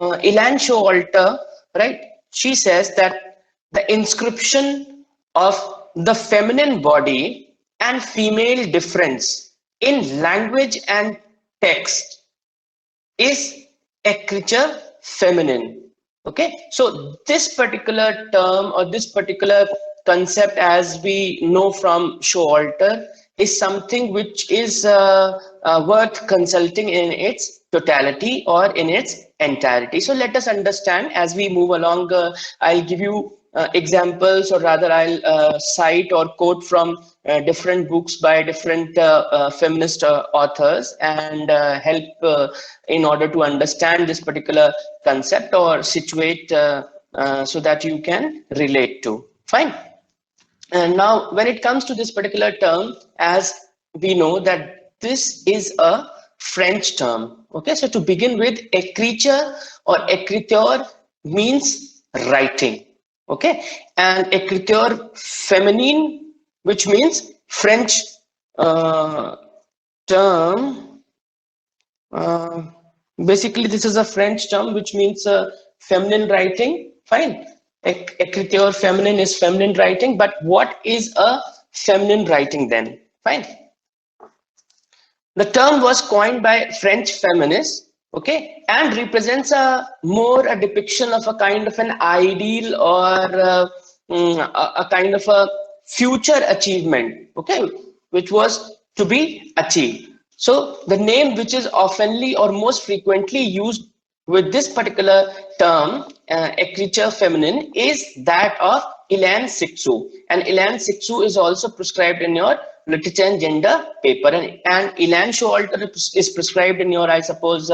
Ilan Showalter, right? She says that the inscription of the feminine body and female difference in language and text is écriture feminine. Okay, so this particular term or this particular concept, as we know from Showalter, is something which is worth consulting in its totality or in its entirety. So let us understand as we move along. I'll give you examples, or rather I'll cite or quote from different books by different feminist authors, and help in order to understand this particular concept or situate so that you can relate to. Fine. And now when it comes to this particular term, as we know that this is a French term. Okay, so to begin with, écriture or écriture means writing. Okay, and écriture féminine, which means French term. Uh, Basically, this is a French term which means feminine writing. Fine. Écriture feminine is feminine writing, but what is a feminine writing then? Fine. The term was coined by French feminists, okay, and represents a depiction of a kind of an ideal or a kind of a future achievement, okay, which was to be achieved. So the name which is oftenly or most frequently used with this particular term, écriture feminine, is that of Ilan Sixou. And Ilan Sixou is also prescribed in your literature and gender paper, and Ilan Showalter is prescribed in your, I suppose,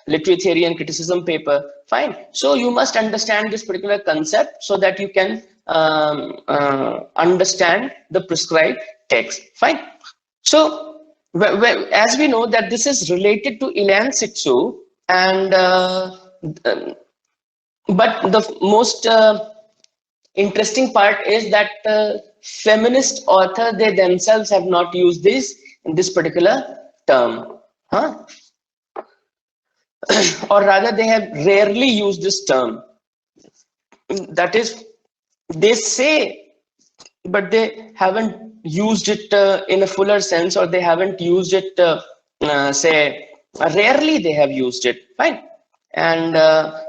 literary theory and criticism paper. Fine. So you must understand this particular concept so that you can understand the prescribed text. Fine. So as we know that this is related to Ilan Sixou, and but the most interesting part is that feminist author, they themselves have not used this particular term, huh? Or rather they have rarely used this term. That is, they say, but they haven't used it in a fuller sense, or they haven't used it say rarely they have used it. Fine. And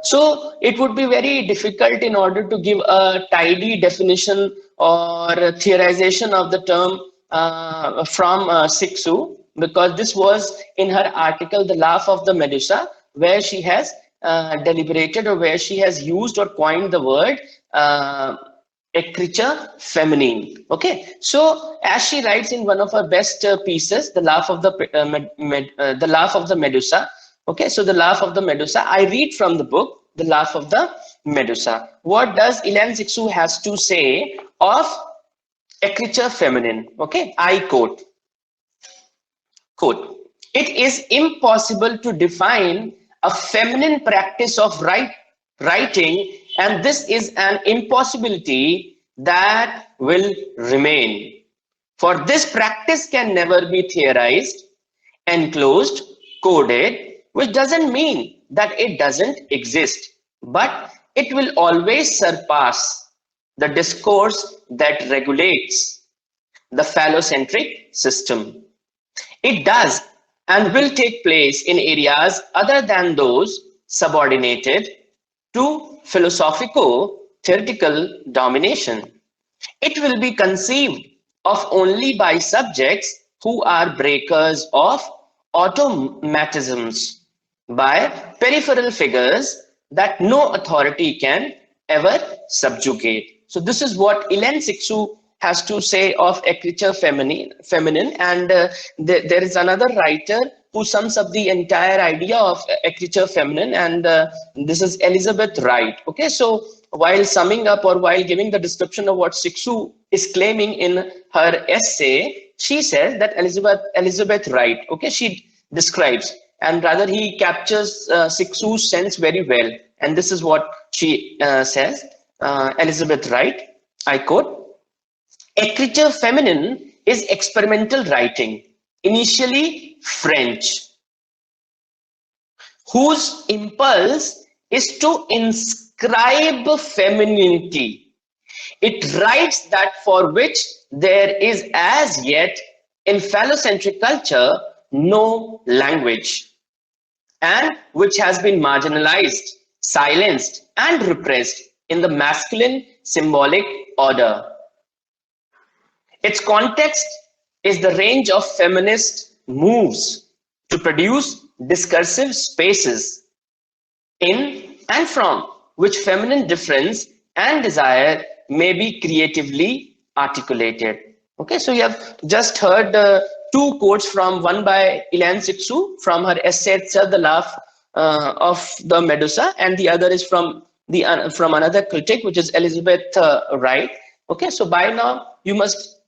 so it would be very difficult in order to give a tidy definition or theorization of the term from Sixou, because this was in her article The Laugh of the Medusa, where she has deliberated, or where she has used or coined the word écriture feminine. Okay, so as she writes in one of her best pieces, The Laugh of the Medusa. Okay, so The Laugh of the Medusa, I read from the book The Laugh of the Medusa. What does Ilan Sixou has to say of écriture feminine? Okay, I quote, "It is impossible to define a feminine practice of writing, and this is an impossibility that will remain. For this practice can never be theorized, enclosed, coded, which doesn't mean that it doesn't exist, but it will always surpass the discourse that regulates the phallocentric system. It does and will take place in areas other than those subordinated to philosophico-theoretical domination. It will be conceived of only by subjects who are breakers of automatisms, by peripheral figures that no authority can ever subjugate." So this is what Ilan Sixou has to say of écriture feminine, and there is another writer who sums up the entire idea of écriture feminine, and this is Elizabeth Wright. Okay, so while summing up or while giving the description of what Sixou is claiming in her essay, she says that Elizabeth Wright, okay, she describes, and rather he captures Sixou's sense very well, and this is what she says. Elizabeth Wright, I quote, "Écriture feminine is experimental writing, initially French, whose impulse is to inscribe femininity. It writes that for which there is as yet in phallocentric culture no language, and which has been marginalized, silenced, and repressed in the masculine symbolic order. Its context is the range of feminist moves to produce discursive spaces in and from which feminine difference and desire may be creatively articulated. Okay, so you have just heard two quotes from one by Elaine Sixou from her essay itself, The Laugh of the Medusa, and the other is from from another critic, which is Elizabeth Wright. Okay, so by now you must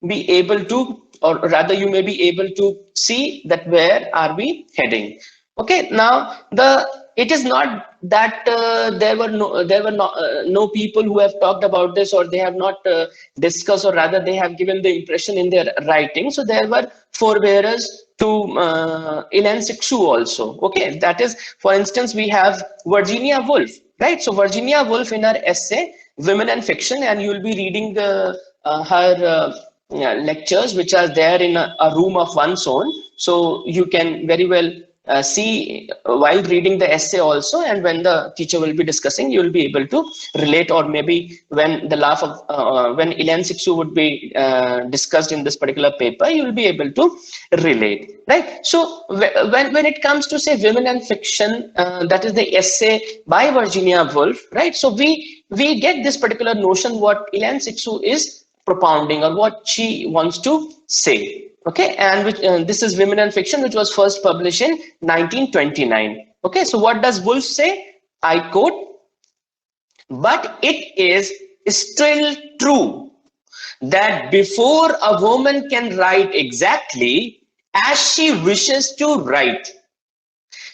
be able to, or rather you may be able to see that where are we heading. Okay, now it is not that there were no people who have talked about this, or they have not discussed, or rather they have given the impression in their writing. So there were forebearers to Elaine Sixou also. Okay, that is, for instance, we have Virginia Woolf, right? So Virginia Woolf in her essay Women and Fiction, and you will be reading her lectures, which are there in a room of one's own, so you can very well see while reading the essay also, and when the teacher will be discussing, you will be able to relate, or maybe when the laugh of when Elaine Sixou would be discussed in this particular paper, you will be able to relate, right? So when it comes to, say, Women and Fiction, that is the essay by Virginia Woolf, right? So we get this particular notion what Elaine Sixou is propounding, or what she wants to say. Okay, and which this is Women and Fiction, which was first published in 1929. Okay, so what does Woolf say? I quote, "But it is still true that before a woman can write exactly as she wishes to write,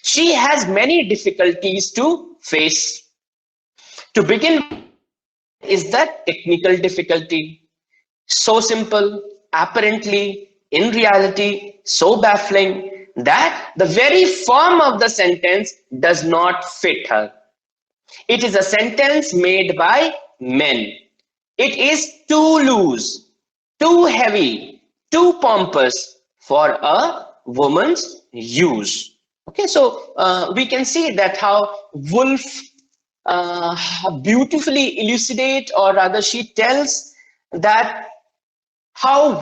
she has many difficulties to face. To begin is that technical difficulty, so simple, apparently, in reality, so baffling that the very form of the sentence does not fit her. It is a sentence made by men. It is too loose, too heavy, too pompous for a woman's use." Okay, so we can see that how Woolf beautifully elucidate, or rather she tells that how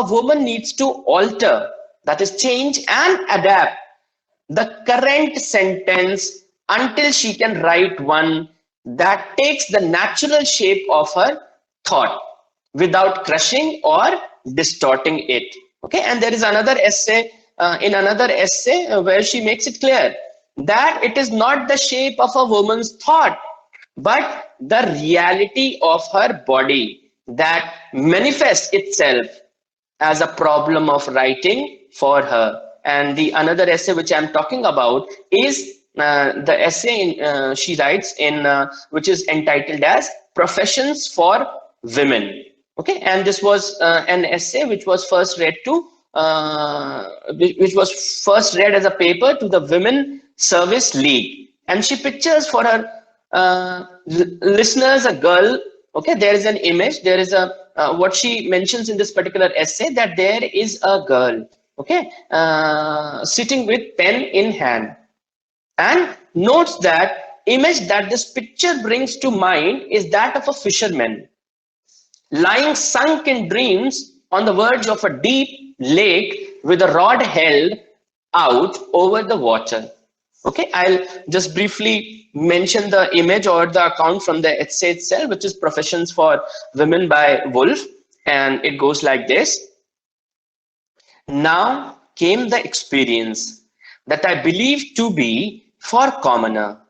a woman needs to alter, that is change and adapt the current sentence until she can write one that takes the natural shape of her thought without crushing or distorting it. Okay, and there is another essay where she makes it clear that it is not the shape of a woman's thought, but the reality of her body that manifests itself as a problem of writing for her. And the another essay which I'm talking about is the essay she writes in which is entitled as Professions for Women. Okay, and this was an essay which was first read as a paper to the Women Service League, and she pictures for her listeners a girl. Okay, there is an image, there is a what she mentions in this particular essay, that there is a girl, okay, sitting with pen in hand, and notes that image that this picture brings to mind is that of a fisherman lying sunk in dreams on the verge of a deep lake with a rod held out over the water. Okay, I'll just briefly mention the image or the account from the essay itself, which is Professions for Women by Woolf, and it goes like this. "Now came the experience that I believe to be for commoner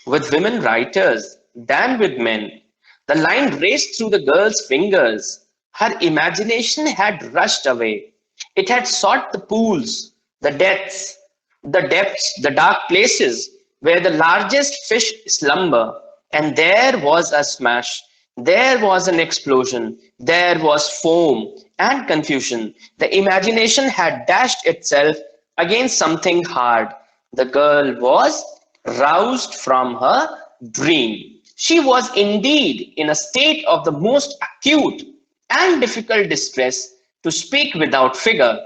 with women writers than with men. The line raced through the girl's fingers. Her imagination had rushed away. It had sought the pools, the depths, the dark places where the largest fish slumber, and there was a smash. There was an explosion. There was foam and confusion. The imagination had dashed itself against something hard. The girl was roused from her dream. She was indeed in a state of the most acute and difficult distress. To speak without figure,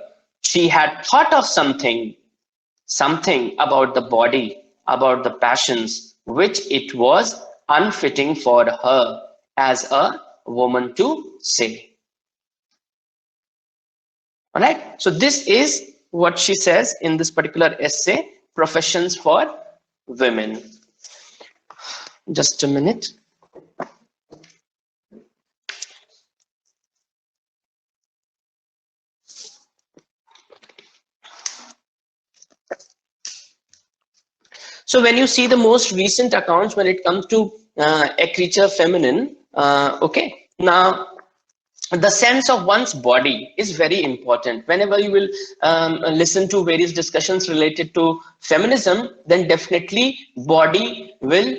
she had thought of something about the body, about the passions, which it was unfitting for her as a woman to say. All right. So this is what she says in this particular essay, Professions for Women. Just a minute. So when you see the most recent accounts when it comes to a creature feminine, okay, now the sense of one's body is very important. Whenever you will listen to various discussions related to feminism, then definitely body will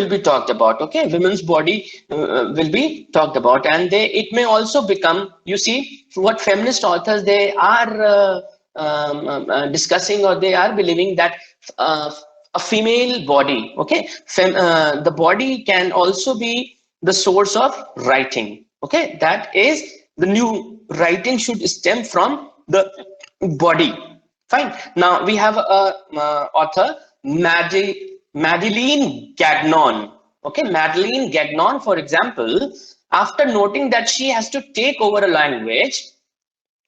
be talked about. Okay, women's body will be talked about, and it may also become, you see, what feminist authors they are discussing, or they are believing that uh, a female body, okay, the body can also be the source of writing. Okay, that is, the new writing should stem from the body. Fine. Now we have a author, Madeleine Gagnon. Okay, Madeleine Gagnon, for example, after noting that she has to take over a language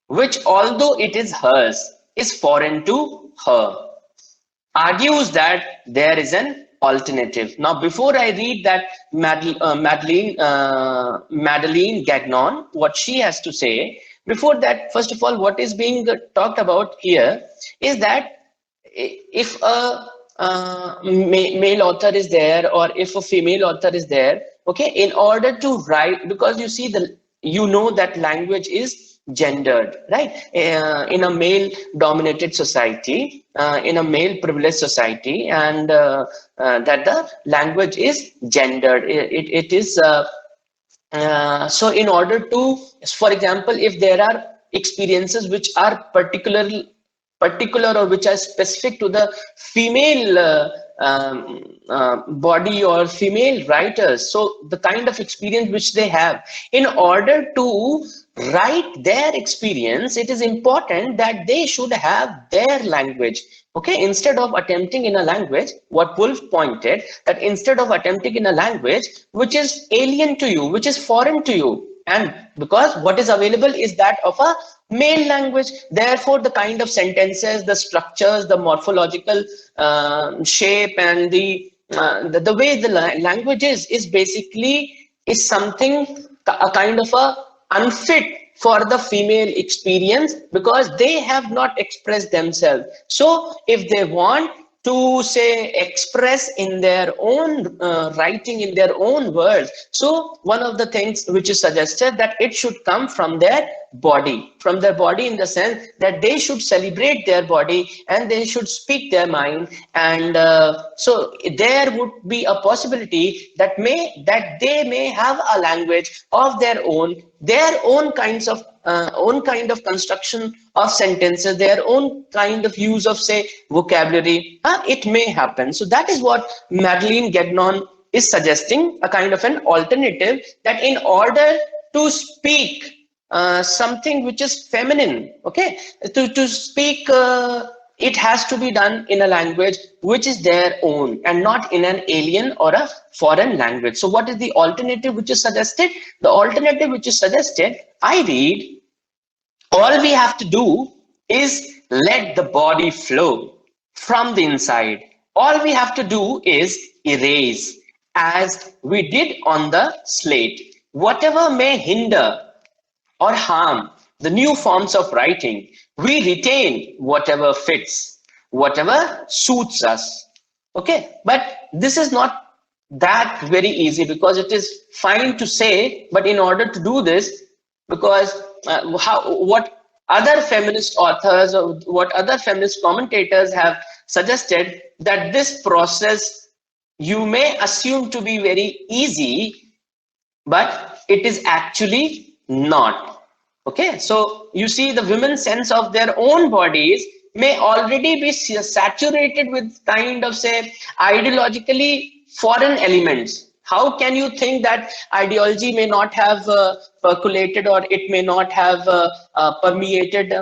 which, although it is hers, is foreign to her, argues that there is an alternative. Now, before I read that Madeleine Gagnon, what she has to say, before that, first of all, what is being talked about here is that if a male author is there, or if a female author is there, okay, in order to write, because you see, you know that language is gendered, right? In a male dominated society, in a male privileged society, and that the language is gendered. It is so in order to, for example, if there are experiences which are particular or which are specific to the female body or female writers, so the kind of experience which they have, in order to write their experience, it is important that they should have their language. Okay, instead of attempting in a language, what Wolf pointed, that instead of attempting in a language which is alien to you, which is foreign to you, and because what is available is that of a male language, therefore the kind of sentences, the structures, the morphological shape, and the way the language is basically is something, a kind of a unfit for the female experience, because they have not expressed themselves. So if they want to say express in their own writing, in their own words, so one of the things which is suggested, that it should come from their body, in the sense that they should celebrate their body and they should speak their mind. And so there would be a possibility that they may have a language of their own kind of construction of sentences, their own kind of use of, say, vocabulary. It may happen. So that is what Madeleine Gagnon is suggesting, a kind of an alternative, that in order to speak something which is feminine, okay, to speak, it has to be done in a language which is their own and not in an alien or a foreign language. So what is the alternative which is suggested? The alternative which is suggested, I read, all we have to do is let the body flow from the inside. All we have to do is erase, as we did on the slate, whatever may hinder or harm the new forms of writing. We retain whatever fits, whatever suits us. Okay, but this is not that very easy, because it is fine to say, but in order to do this, because what other feminist authors or what other feminist commentators have suggested, that this process you may assume to be very easy, but it is actually not. Okay, so you see, the women's sense of their own bodies may already be saturated with kind of, say, ideologically foreign elements. How can you think that ideology may not have percolated, or it may not have permeated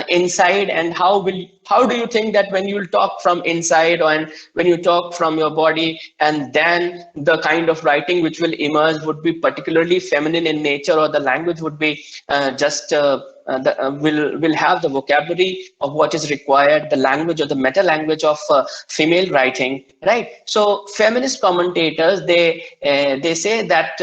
inside? And how do you think that when you talk from inside, and when you talk from your body, and then the kind of writing which will emerge would be particularly feminine in nature, or the language would be will have the vocabulary of what is required, the language or the meta language of female writing, right? So feminist commentators, they say that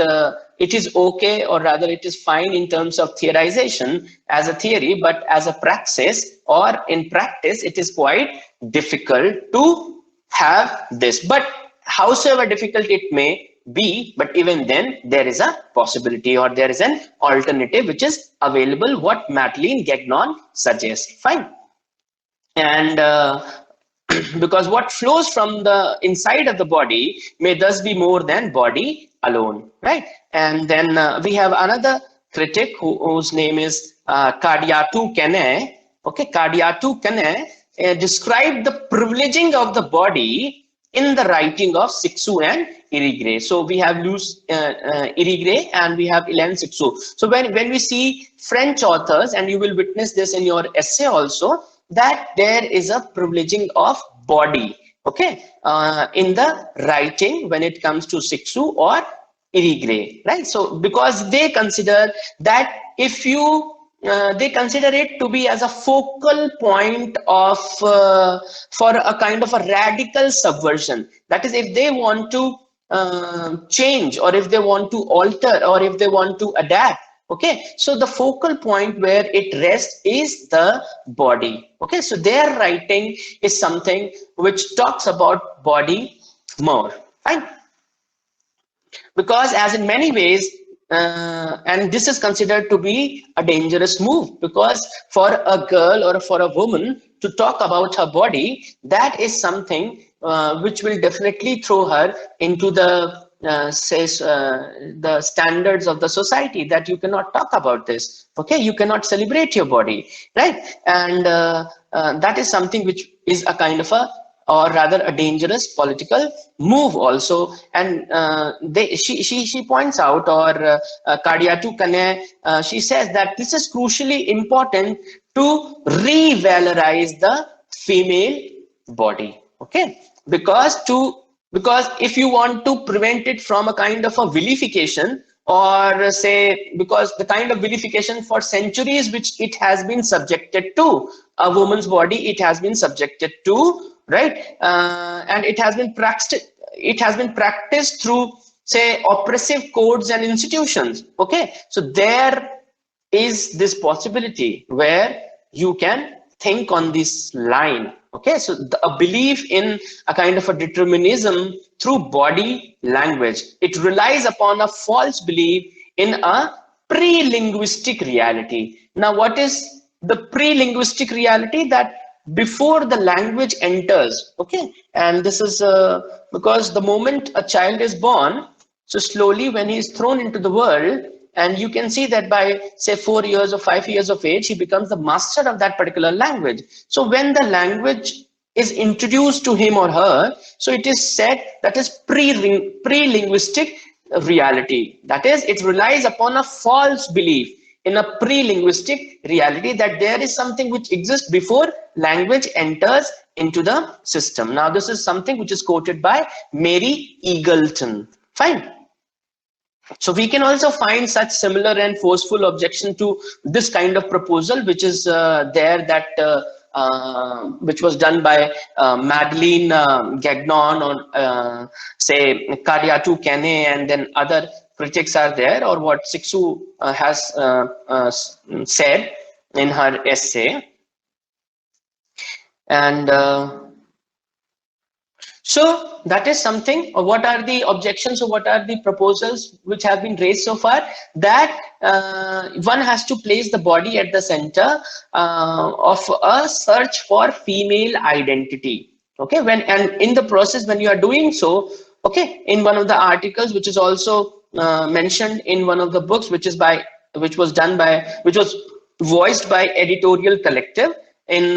it is okay, or rather it is fine in terms of theorization as a theory, but as a praxis, or in practice, it is quite difficult to have this. But howsoever difficult it may be, but even then there is a possibility, or there is an alternative which is available, what Madeleine Gagnon suggests. Fine. And because what flows from the inside of the body may thus be more than body alone, right? And then we have another critic whose name is Kadiatu Kene. Okay, Kadiatu Kene described the privileging of the body in the writing of Cixous and Irigaray. So we have Irigaray and we have Hélène Cixous. So when we see French authors, and you will witness this in your essay also, that there is a privileging of body, okay, in the writing when it comes to Cixous or Irigaray, right? So because they consider that if you they consider it to be as a focal point of for a kind of a radical subversion. That is, if they want to change, or if they want to alter, or if they want to adapt, okay, so the focal point where it rests is the body. Okay, so their writing is something which talks about body more, fine. Because as in many ways, and this is considered to be a dangerous move, because for a girl or for a woman to talk about her body, that is something which will definitely throw her into the the standards of the society, that you cannot talk about this, okay, you cannot celebrate your body, right? And that is something which is a kind of a, or rather a dangerous political move also. And she points out, or Kadiatu Kane, she says that this is crucially important to revalorize the female body, okay, because if you want to prevent it from a kind of a vilification, or say, because the kind of vilification for centuries which it has been subjected to, a woman's body, it has been subjected to, right? And it has been practiced through, say, oppressive codes and institutions, okay? So there is this possibility where you can think on this line, okay? So a belief in a kind of a determinism through body language, it relies upon a false belief in a pre-linguistic reality. Now, what is the pre-linguistic reality? That before the language enters, okay, and this is because the moment a child is born, so slowly when he is thrown into the world, and you can see that by, say, 4 years or 5 years of age, he becomes the master of that particular language. So when the language is introduced to him or her, so it is said that is pre-linguistic reality. That is, it relies upon a false belief in a pre-linguistic reality, that there is something which exists before language enters into the system. Now, this is something which is quoted by Mary Eagleton. Fine. So we can also find such similar and forceful objection to this kind of proposal, which is there, that which was done by Madeleine Gagnon, or say Kadiatu Kane, and then other critics are there, or what Cixous has said in her essay. And so that is something. Or what are the objections, or what are the proposals which have been raised so far? That one has to place the body at the center of a search for female identity. Okay, and in the process, when you are doing so, okay, in one of the articles, which is also mentioned in one of the books, which was voiced by Editorial Collective, in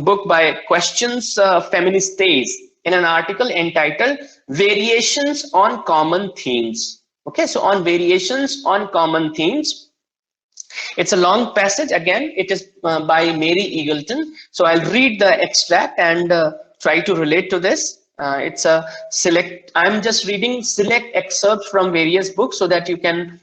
book by Questions Feministes, in an article entitled Variations on Common Themes. Okay, so on variations on common themes, it's a long passage. Again, it is by Mary Eagleton. So I'll read the extract and try to relate to this. It's a select, I'm just reading select excerpts from various books so that you can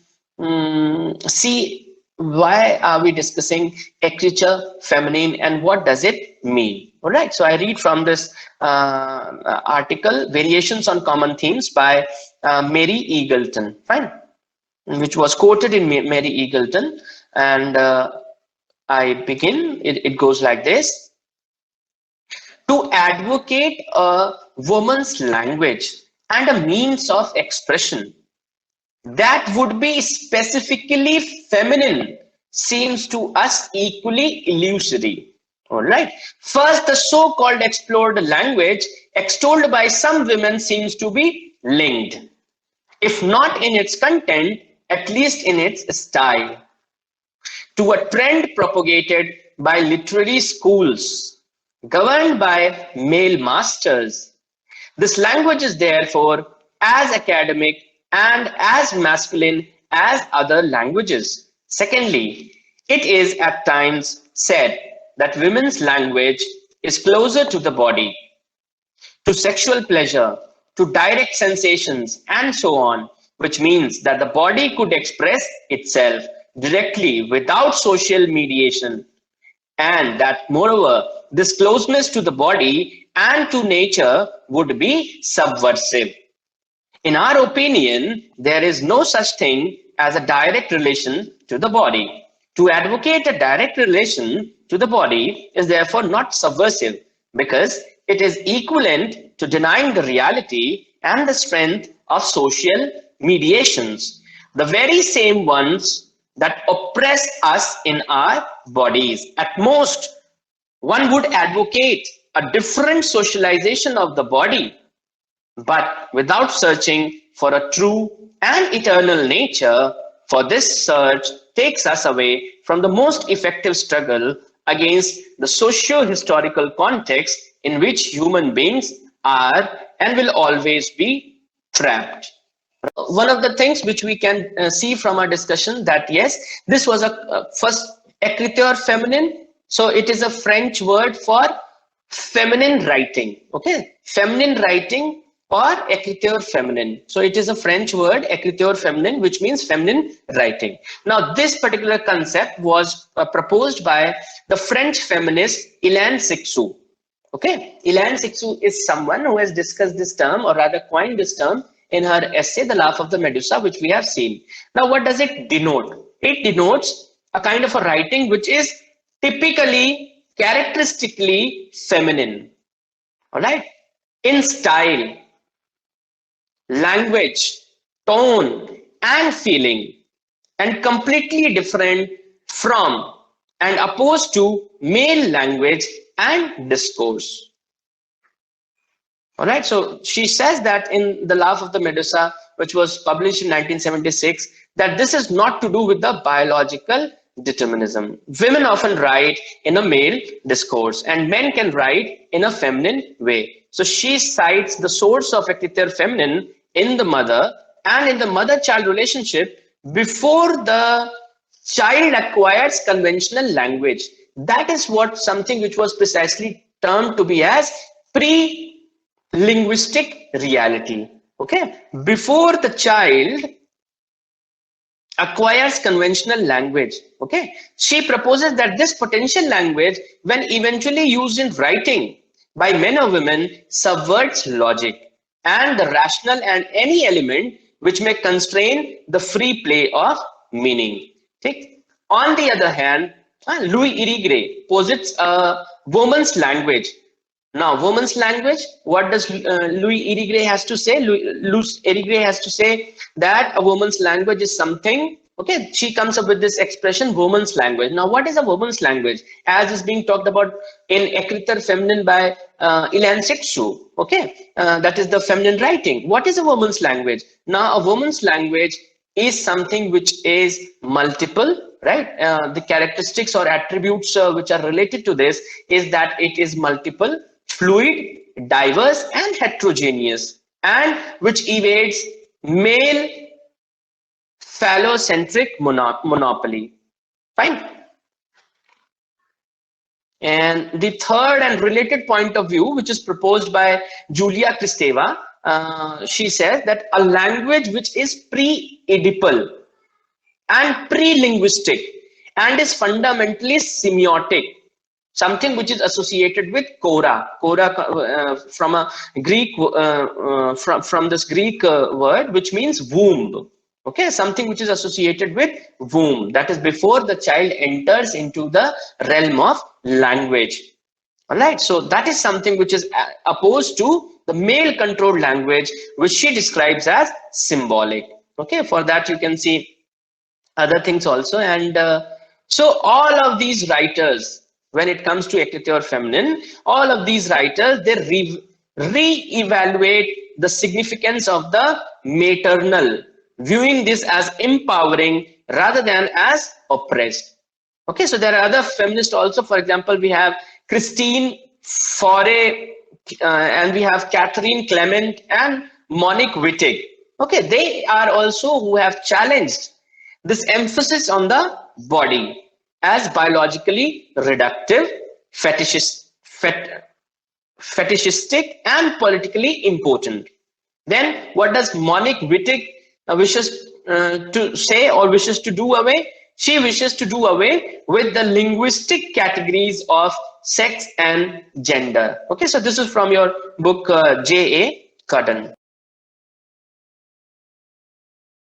see why are we discussing écriture féminine and what does it mean. All right, so I read from this article, Variations on Common Themes by Mary Eagleton. Fine, which was quoted in Mary Eagleton. And I begin, it goes like this. To advocate a woman's language and a means of expression that would be specifically feminine seems to us equally illusory. All right. First, the so-called explored language extolled by some women seems to be linked, if not in its content, at least in its style, to a trend propagated by literary schools governed by male masters. This language is therefore as academic and as masculine as other languages. Secondly, it is at times said that women's language is closer to the body, to sexual pleasure, to direct sensations, and so on, which means that the body could express itself directly without social mediation, and that moreover, this closeness to the body and to nature would be subversive. In our opinion, there is no such thing as a direct relation to the body. To advocate a direct relation to the body is therefore not subversive, because it is equivalent to denying the reality and the strength of social mediations, the very same ones that oppress us in our bodies. At most, one would advocate a different socialization of the body, but without searching for a true and eternal nature, for this search takes us away from the most effective struggle against the socio-historical context in which human beings are and will always be trapped. One of the things which we can see from our discussion, that yes, this was a first écriture féminine. So it is a French word for feminine writing. Okay, feminine writing or écriture féminine. So it is a French word, écriture féminine, which means feminine writing. Now this particular concept was proposed by the French feminist Hélène Cixous. Okay, Hélène Cixous is someone who has discussed this term, or rather coined this term, in her essay, The Laugh of the Medusa, which we have seen. Now, what does it denote? It denotes a kind of a writing which is typically, characteristically feminine. All right, in style, language, tone, and feeling, and completely different from and opposed to male language and discourse. All right, so she says that in The Laugh of the Medusa, which was published in 1976, that this is not to do with the biological determinism. Women often write in a male discourse and men can write in a feminine way. So she cites the source of écriture féminine in the mother and in the mother-child relationship before the child acquires conventional language. That is what something which was precisely termed to be as pre-linguistic reality. Okay, before the child acquires conventional language. Okay, she proposes that this potential language, when eventually used in writing by men or women, subverts logic and the rational and any element which may constrain the free play of meaning. Okay. On the other hand, Louis Irigaray posits a woman's language. Now, woman's language, what does Louis Irigaray has to say? Louis Irigaray has to say that a woman's language is something, okay, she comes up with this expression, woman's language. Now, what is a woman's language? As is being talked about in Écriture féminine by Hélène Cixous, okay, that is the feminine writing. What is a woman's language? Now, a woman's language is something which is multiple, right? The characteristics or attributes which are related to this is that it is multiple, fluid, diverse, and heterogeneous, and which evades male phallocentric monopoly. Fine. And the third and related point of view, which is proposed by Julia Kristeva, she says that a language which is pre-Oedipal and pre-linguistic and is fundamentally semiotic, something which is associated with kora from a Greek from this Greek word which means womb. Okay, something which is associated with womb, that is before the child enters into the realm of language. All right, so that is something which is opposed to the male controlled language, which she describes as symbolic. Okay, for that you can see other things also. And so all of these writers, when it comes to equity or feminine, all of these writers, they re-evaluate the significance of the maternal, viewing this as empowering rather than as oppressed. Okay, so there are other feminists also. For example, we have Christine Faure, and we have Catherine Clement and Monique Wittig. Okay, they are also who have challenged this emphasis on the body as biologically reductive, fetishistic, and politically important. Then what does Monique Wittig wishes to say or wishes to do away? She wishes to do away with the linguistic categories of sex and gender. Okay, so this is from your book J.A. Cotton.